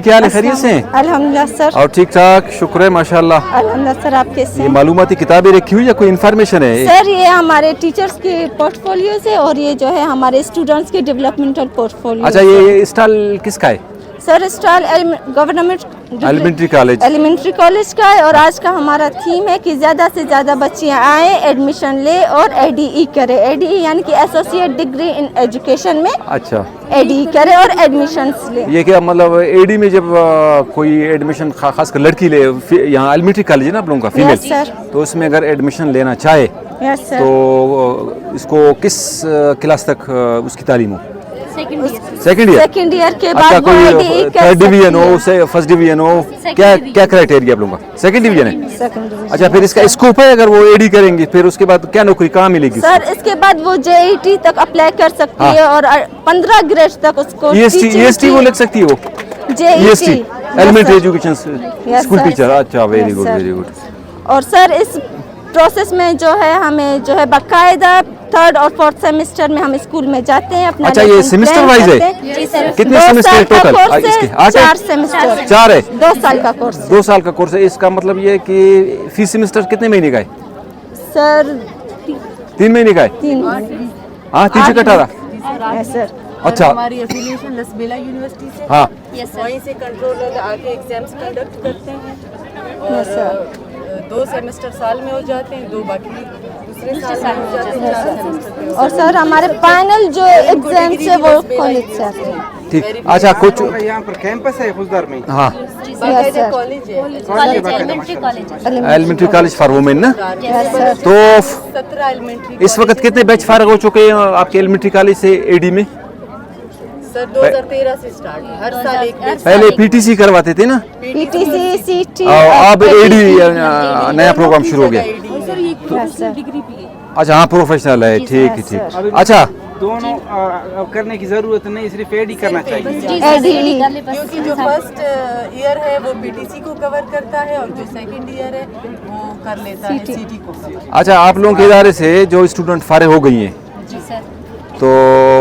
क्या हाल है, खैरियत से हैं? अल्हम्दुलिल्लाह सर। और ठीक ठाक, शुक्र है माशाल्लाह। अल्हम्दुलिल्लाह सर, आप कैसे ये हैं? मालूमाती किताबें रखी हुई या कोई इन्फॉर्मेशन है? सर ये हमारे टीचर्स के पोर्टफोलियो से और ये जो है हमारे स्टूडेंट्स के डेवलपमेंटल पोर्टफोलियो। अच्छा, ये स्टॉल किसका है? Sir stall government elementary college का है और आज का हमारा थीम है कि ज़्यादा से ज़्यादा बच्चियाँ आए, एडमिशन ले और एडीई करे। एडीई यानी कि एसोसिएट डिग्री इन एजुकेशन में अच्छा एडीई करे और एडमिशन्स ले। ये क्या मतलब एडी में जब कोई एडमिशन खासकर लड़की ले, यहाँ एलिमेंट्री कॉलेज है ना आप लोगों का फीमेल, सर। तो उसमें अगर एडमिशन लेना चाहे यस सर। तो इसको किस क्लास तक उसकी तालीम हो? सेकंड ईयर के अच्छा, बाद कोई थर्ड डिवीजन हो, फर्स्ट डिवीजन हो, क्या क्या क्राइटेरिया आप लोगों का? सेकंड डिवीजन है। अच्छा, फिर इसका स्कोप है अगर वो एडी करेंगे फिर उसके बाद क्या नौकरी कहाँ मिलेगी? सर इसके बाद वो जेईटी तक अप्लाई कर सकती है और 15 ग्रेड तक उसको ईएसटी वो लग सकती है, वो EST elementary education school teacher. अच्छा, वेरी गुड वेरी गुड। और सर इस प्रोसेस में जो है हमें जो है बाकायदा 3rd और 4th सेमेस्टर में हम स्कूल में जाते हैं अपना। अच्छा, ये सेमेस्टर वाइज है? जी सर। कितने सेमेस्टर टोटल इसके? 4 सेमेस्टर। 4 है। 2 साल का कोर्स। 2 साल का कोर्स है। इसका मतलब ये है कि फी सेमेस्टर कितने महीने का है? सर 3 महीने का है। 3 हाँ, 3 से 18 है सर। अच्छा, हमारी एफिलिएशन लसबेला यूनिवर्सिटी से। हाँ वहीं से कंट्रोलर आके एग्जाम्स कंडक्ट करते हैं और 2 सेमेस्टर साल में हो जाते हैं, 2 बाकी दूसरे साल में हो जाते हैं, 4 सेमेस्टर में। और सर हमारे फाइनल जो एग्जाम्स है वो कॉलेज से आते हैं। ठीक। अच्छा, कुछ यहाँ पर कैंपस है खुजदार में। हाँ, बाकायदा कॉलेज है, एलिमेंट्री कॉलेज फॉर वुमेन ना। तो 17 एलिमेंट्री। इस वक्त कितने बैच फारग हो चुके हैं आपके एलिमेंट्री कॉलेज से एडी में? सर 2013 से स्टार्ट है, हर साल एक बैच। पहले पीटीसी करवाते थे ना, पीटीसी सीटी अब एडी नया प्रोग्राम शुरू हो गया। अच्छा, हाँ प्रोफेशनल है, ठीक है ठीक। अच्छा, दोनों करने की जरूरत नहीं, सिर्फ एडी करना चाहिए। क्योंकि जो फर्स्ट ईयर है वो पीटीसी को कवर करता है और जो सेकंड ईयर है वो कर लेता है सीटी को कवर। अच्छा, आप लोगों के इदारे से जो स्टूडेंट फारिग हो गई हैं जी सर। तो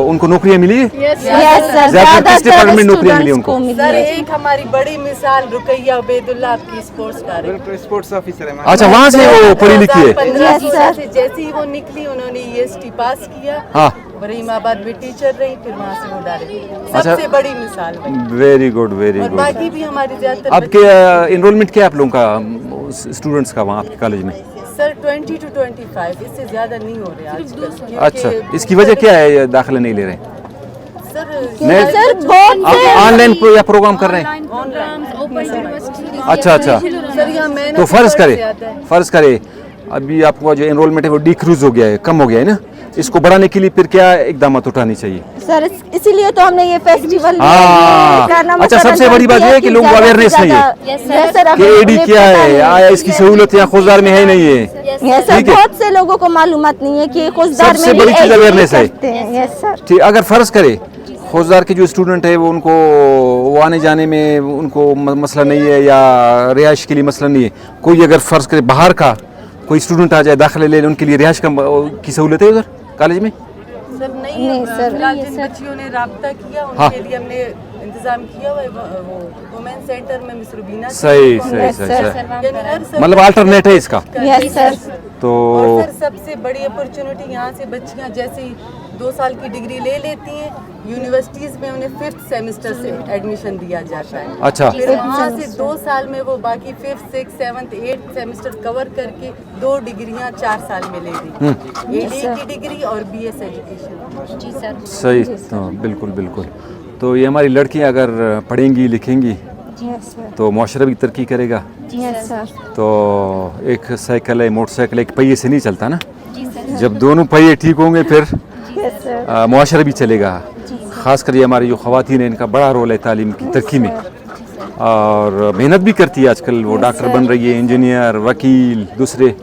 उनको नौकरियां मिली है? Yes sir. ज़्यादा किस डिपार्टमेंट में नौकरियां मिली उनको? सर एक हमारी बड़ी मिसाल रुकैया उबैदुल्लाह आपकी स्पोर्ट्स डायरेक्टर, स्पोर्ट्स ऑफिसर है। अच्छा, वहाँ से वो पढ़ी लिखी है? 2015 से जैसे ही वो निकली उन्होंने ईएसटी पास किया। हाँ, रहीमाबाद में टीचर रही, फिर वहाँ से वो डायरेक्टर। अच्छा, सबसे बड़ी मिसाल है। वेरी गुड वेरी और गुड। बाकी भी हमारी ज्यादातर आपके एनरोलमेंट क्या है आप लोगों का स्टूडेंट्स का वहाँ आपके कॉलेज में? सर 20 to 25, इससे ज्यादा नहीं हो रहे आजकल। अच्छा, इसकी वजह क्या है दाखिला नहीं ले रहे? सर बहुत ऑनलाइन या प्रोग्राम कर रहे हैं? अच्छा अच्छा, सर यहाँ मेहनत तो ज़्यादा है। फर्ज करे अभी आपका जो एनरोलमेंट है वो डिक्रीज हो गया है, कम हो गया है ना, इसको बढ़ाने के लिए फिर क्या इकदाम उठानी चाहिए? सर इसीलिए तो हमने ये फेस्टिवल हाँ, अच्छा, सबसे बड़ी बात ये है कि लोगों को अवेयरनेस नहीं है कि एडी क्या है, आया इसकी सहूलत यहाँ खुजदार में है नहीं है। सर बहुत से लोगों को मालूमात नहीं है कि खुजदार में सबसे बड़ी चीज अवेयरनेस है। Yes sir. ठीक, अगर फर्ज करे खुजदार के जो स्टूडेंट है वो उनको वो आने जाने में उनको मसला नहीं है या रिहाइश के लिए मसला नहीं है, कोई अगर फर्ज करे बाहर का कोई स्टूडेंट आ जाए दाखिले ले उनके लिए रिहाइश की सहूलत है उधर कॉलेज में? सर नहीं सर, जिन बच्चियों ने राब्ता किया उनके लिए हमने इंतजाम किया हुआ है, वो वुमेन सेंटर में मिस रुबीना। सही सही सही, मतलब अल्टरनेट है इसका। Yes sir. तो और सर सबसे बड़ी अपॉर्चुनिटी यहाँ से बच्चियाँ जैसे ही 2 साल की डिग्री ले लेती हैं, यूनिवर्सिटीज में उन्हें 5th सेमेस्टर से एडमिशन दिया जाता है। अच्छा, फिर वहाँ से 2 साल में वो बाकी 5th, 6th, 7th, 8th semester cover करके 2 डिग्रियाँ 4 साल में ले ली, एडी की डिग्री और बीएस एजुकेशन। जी सर। सही, तो बिल्कुल बिल्कुल। तो ये हमारी लड़कियाँ अगर पढ़ेंगी लिखेंगी तो मुआशरा भी तरक्की करेगा। तो एक साइकिल है, मोटरसाइकिल एक पहिए से नहीं चलता ना, जब दोनों पहिए ठीक होंगे फिर मुआशरा भी चलेगा। ख़ासकर ये हमारी जो ख़वातीन हैं इनका बड़ा रोल है तालीम की तरक्की में, और मेहनत भी करती है। आजकल वो डॉक्टर बन रही है, इंजीनियर, वकील, दूसरे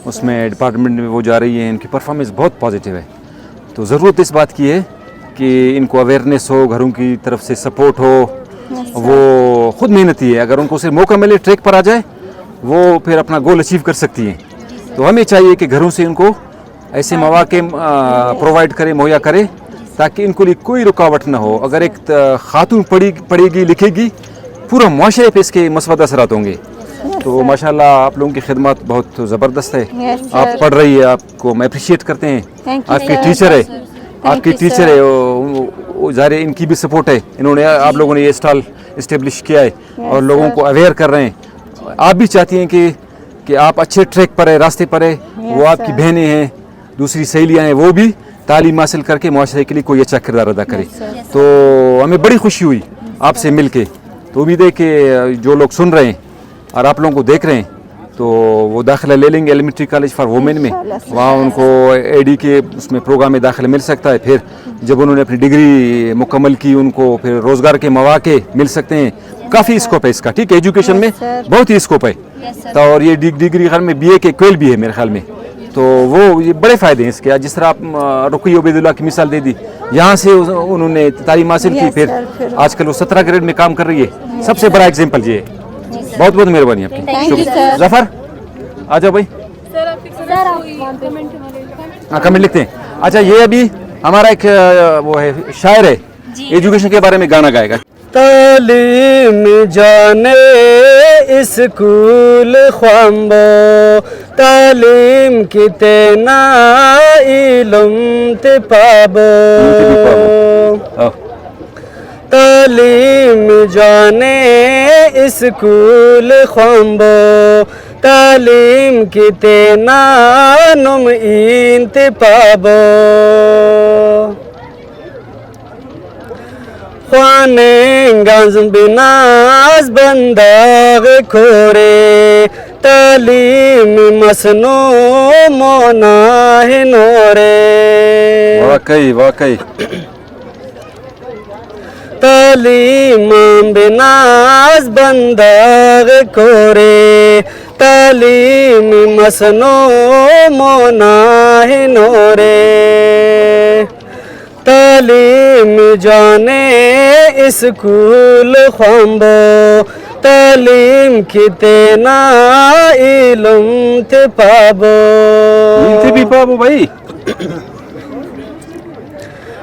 उसमें डिपार्टमेंट में वो जा रही है, इनकी परफॉर्मेंस बहुत पॉजिटिव है। तो ज़रूरत इस बात की है कि इनको अवेयरनेस हो, घरों की तरफ से सपोर्ट हो, वो खुद मेहनती है, अगर उनको सिर्फ मौका मिले ट्रैक पर आ जाए वो फिर अपना गोल अचीव कर सकती हैं। तो हमें चाहिए कि घरों से इनको ऐसे मौके प्रोवाइड करें, मुहैया करें ताकि इनको लिए कोई रुकावट ना हो। अगर एक खातून पढ़ेगी लिखेगी पूरा माशरे पे इसके मस्बत असरात होंगे। तो माशाल्लाह आप लोगों की खिदमत बहुत ज़बरदस्त है। आप पढ़ रही है, आपको हम अप्रिशिएट करते हैं। आपकी टीचर है, आपकी टीचर है, वो ज़ाहिर इनकी भी सपोर्ट है। इन्होंने आप लोगों ने ये स्टॉल इस्टेब्लिश किया है और लोगों को अवेयर कर रहे हैं। आप भी चाहती हैं कि आप अच्छे ट्रैक पर है, रास्ते पर है। वो आपकी बहनें हैं, दूसरी सहेलियाँ हैं, वो भी तालीम हासिल करके माशरे के लिए कोई अच्छा किरदार अदा करे। तो हमें बड़ी खुशी हुई आपसे मिल के। तो उम्मीद है कि जो लोग सुन रहे हैं और आप लोगों को देख रहे हैं तो वो दाखिला ले लेंगे एलिमेंट्री कॉलेज फॉर वुमेन में। वहाँ उनको एडी के उसमें प्रोग्राम में दाखिला मिल सकता है। फिर जब उन्होंने अपनी डिग्री मुकम्मल की उनको फिर रोज़गार के मौके मिल सकते हैं। काफ़ी स्कोप है इसका, ठीक है, एजुकेशन में बहुत ही स्कोप है। तो और ये डिग्री ख्याल में BA के क्वेल भी है मेरे ख्याल में। तो वो ये बड़े फ़ायदे हैं इसके। जिस तरह आप रुकई उबैदुल्लाह की मिसाल दे दी, यहाँ से उन्होंने तालीम हासिल की, फिर आजकल वो 17 ग्रेड में काम कर रही है। सबसे बड़ा एग्जाम्पल ये है। बहुत बहुत मेहरबानी आपकी, शुक्रिया। जफर आ जाओ भाई। हाँ, कमेंट लिखते हैं। अच्छा, ये अभी हमारा एक वो है शायर है, एजुकेशन के बारे में गाना गाएगा। तालीम जाने स्कूल ख्वाम्बो, तालीम कितना इल्म ते पाबो, तालीम जाने स्कूल ख्वाम्बो, तालीम कितना नुम इंते पाबो, ख्वाने गंज बिनाज बंदाग खोरे, तालीम मसनो मोना है नोरे। वाकई वाकई तालीम बिनाज बंदाग खोरे, तालीम मसनो मोना है नोरे, तालीम जाने स्कूल ख्वाम्बो, तालीम कितना इल्म ते पाबो, इनसे भी पाबो भाई।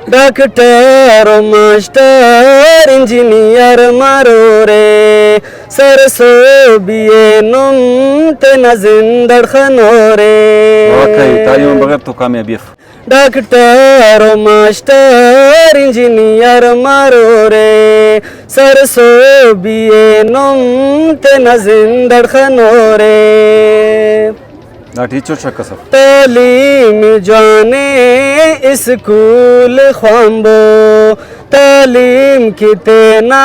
डॉक्टर मास्टर इंजीनियर मारो रे, सरसो BA नुम तेना जिंदड़ खनोरे। वाकई तालीम बगैर तो कामयाबी। डॉक्टर मास्टर इंजीनियर मारो रे, सरसो BA नुम तेना जिंदड़ खनोरे, टीचर शक सब। तालीम जाने स्कूल ख्वाम्बो, तालीम कितना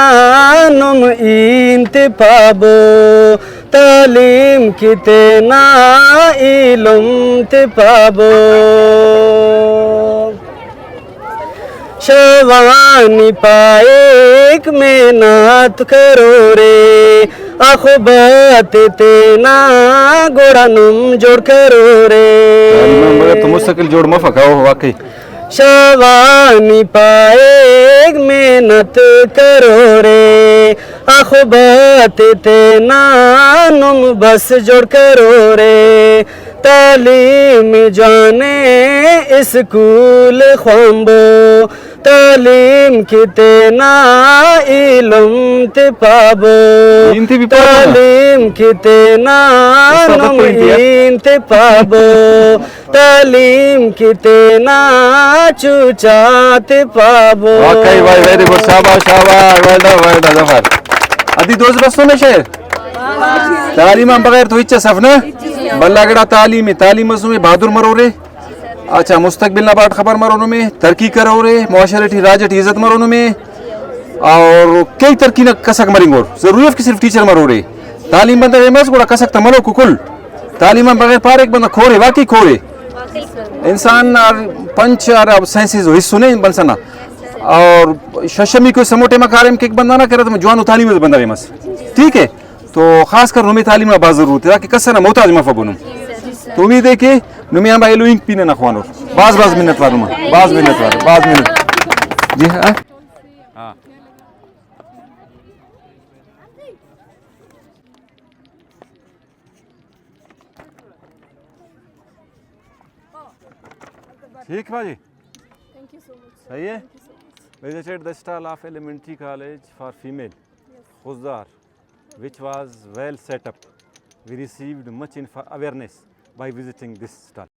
नुम इंते पाबो, तालीम कितना इल्म ते पाबो, शवानी पाएक मेहनत करो रे, अखबात तेना गोड़ानुम जोड़ करो रे, तो मुस्तकिल जोड़ मफकाओ। वाकई शवानी पाएक मेहनत करो रे, अखबात तेना नुम बस जोड़ करो रे, तालीम जाने स्कूल ख्वाम्बो, तालीम कितना इल्म ते पाबो, तालीम कितना नुम इंते पाबो, तालीम कितना चूचाते पाबो। वाकई भाई, वेरी गुड, शाबाश शाबाश, well done well done Zafar. अदी दोस्त बस्तों में शेर तालीम बगैर तो इच्छा सफना बल्ला गड़ा तालीम तालीम में बहादुर मरो रे। अच्छा, मुस्तकबिल नाबाद खबर मरोनो में तरक्की करो रे, मुआशरती राजट इज्जत मरोनो में और कई तरक्की न कसक मरिंगोर जरूरी है कि सिर्फ टीचर मरो रे। तालीम बंदा एमएस गोड़ा कसक तमलो कुकुल तालीम बगैर पार एक बंदा खोरे, वाकई खोरे इंसान और पंच और साइंसेस हिस्सो नहीं बन और शशमी को समोटे मकारिम के एक बंदा ना करे तो जवान तालीम बंदा एमएस, ठीक है। तो खास कर नुमी तालीम बाज जरूरत है ताकि कसर ना मोहताज मफा बनूं। तो उम्मीद है कि नुमी हम बाइलो इंक पीने ना खवानो बाज मिनट वारों में बाज मिनट जी हाँ ठीक बाजी, थैंक यू सो मच। सही है। Visited the stall of elementary college for female. Yes. Khuzdar, which was well set up. We received much awareness by visiting this stall.